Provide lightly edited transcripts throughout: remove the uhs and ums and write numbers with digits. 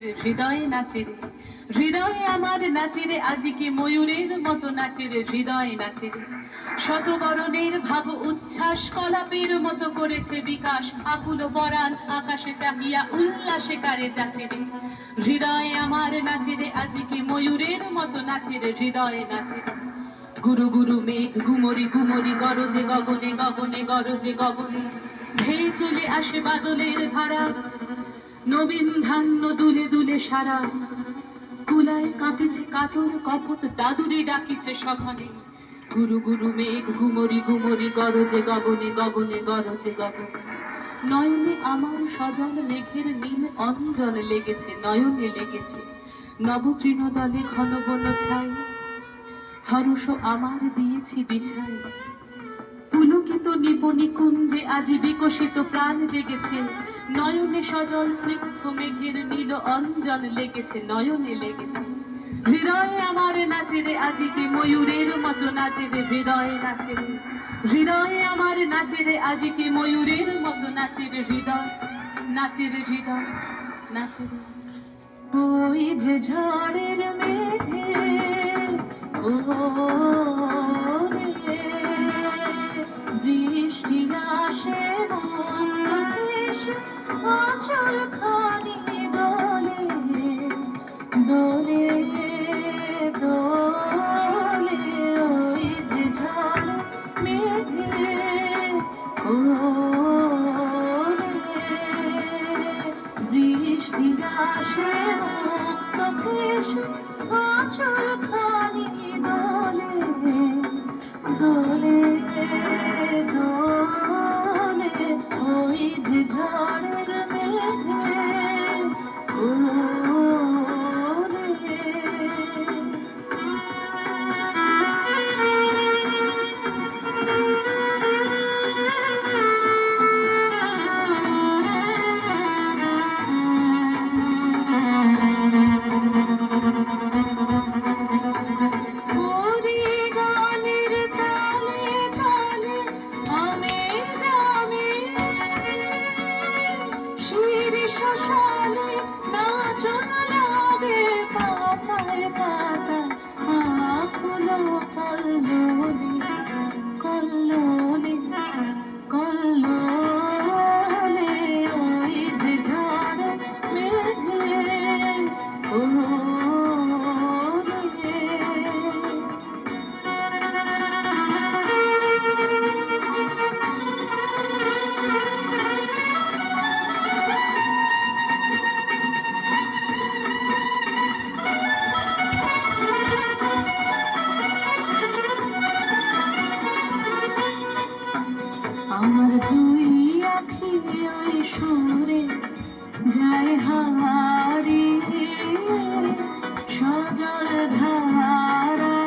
হৃদয়ে নাচে রে, হৃদয়ে আমার নাচে রে, আজিকে ময়ূরের মতো নাচে রে, হৃদয়ে নাচে রে। শতবরণের ভাব উচ্ছ্বাস কলাপের মতো করেছে বিকাশ, আকুল পরাণ আকাশে চাহিয়া উল্লাসে কারে যাচে রে। হৃদয়ে আমার নাচে রে, আজিকে ময়ূরের মতো নাচে রে, হৃদয়ে নাচে রে। গুরু গুরু মেঘ ঘুমরি ঘুমরি গরজে গগনে গগনে গরজে গগনে, ধেয়ে চলে আসে বাদলের ধারা, নবীন ধান্য দুলে দুলে সারা, কুলায় কাঁপিছে কাতর কপত দাদুরে ডাকিছে সঘনে। গুরু গুরু মেঘ ঘুমরি ঘুমরি গরজে গগনে গগনে গরজে গগনে, নয়নে আমার সজল মেঘের নীল অঞ্জন লেগেছে, নয়নে লেগেছে নব তৃণদলে ঘন বন ছাই, হরষ আমার দিয়েছি বিছাই। পুলকিত নিপনি কুঞ্জে আজি বিকশিত প্রাণ জেগেছে, নয়নে সজল স্নিগ্ধ মেঘের নীল অঞ্জন লেগেছে, নয়নে লেগেছে। হৃদয়ে আমার নাচে রে, আজিকে ময়ূরের মতো নাচে রে, হৃদয়ে নাচে রে। হৃদয়ে আমার নাচে রে, আজিকে ময়ূরের মতো নাচে রে, হৃদয় নাচে রে, হৃদয় নাচে রে। ওই যে ঝড়ের মেঘে ও বৃষ্টি আসে মন্দেশে, আঁচল খানি দোলে দোলে দোলে। ওই যে ঝড় মেঘে ও বৃষ্টি আসে মন্দেশে, আঁচল খানি দোলে দোলে দোলে। ওই যে ঝড়ের মেঘে ওরে। শ্মশানে নাচন লাগে পাতায় পাতায়, আকুল কল্লোলে কল্লোলে কল্লোলে। ওই যে ঝড় মেঘে ওরে। আমার দুই আখি ওই সুরে যায় হারিয়ে, সজল ধারা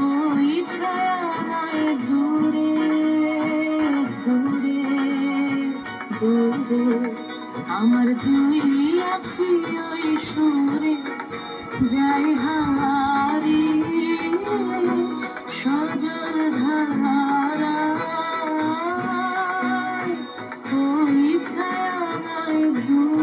ওই ছায়াময় দূরে দূরে দূরে। আমার দুই আখি ওই সুরে যায় হারিয়ে, সজল ধারা ওই ছায়াময় দূরে।